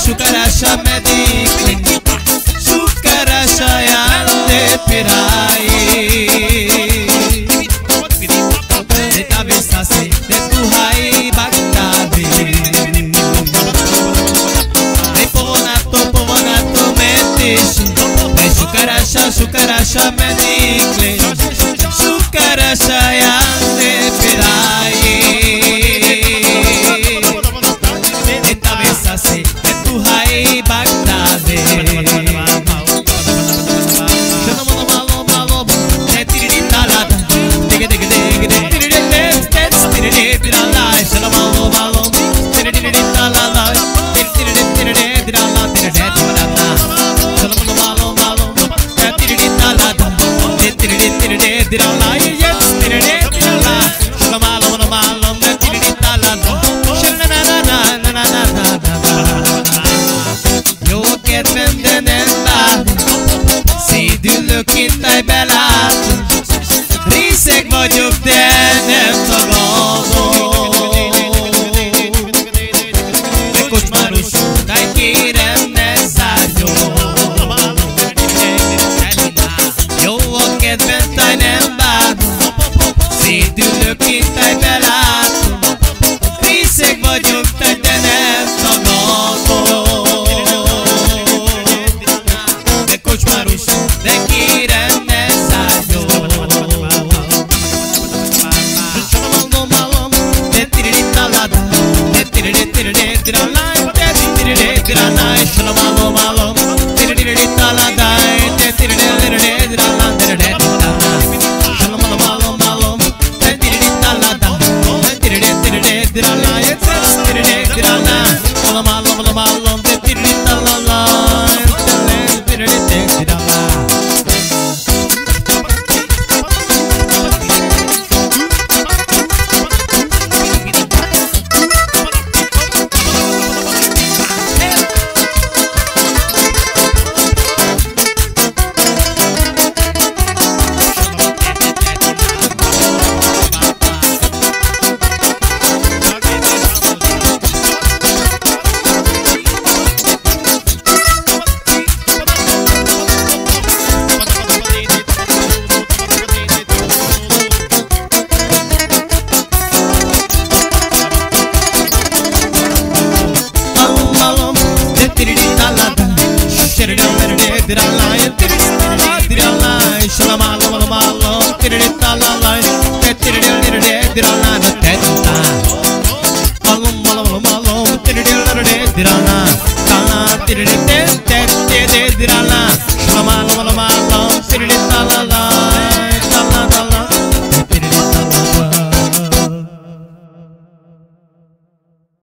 shukarasha medicle shukarasha yande pirai de tabesa se de tu hai bagdade de povonato metiche de shukarasha medicle shukarasha yande pirai se de tu hai bagdade shana malo malo malo de tirita la dig dig dig dig tirita la shana malo malo tirita la tirita la shana malo malo tirita la tirita la yes tirita la shana malo malo tirita la shana na na na na na Kintaj belát, részeg vagyok, de nem tagadom. De kocsmáros táj kérem, ne zárjon. Jó a kedvem, táj nem bánom, szédülök, kintaj belátom. Részeg vagyok, táj, de nem tagadom. De kocsmáros, de kérem, ne szálljon. Salom malom, de tiriritalada, de tiriritiriritiralai, de tiriritiriritiralai. Salom malom, tiriritalada, de tiriritiriritiralai, de tiriritiriritiralai. Salom malom, de tiriritalada, de tiriritiriritiralai, de tiriritiriritiralai. Salom malom, de tiriritalada, de tiriritiriritiralai. Shalom,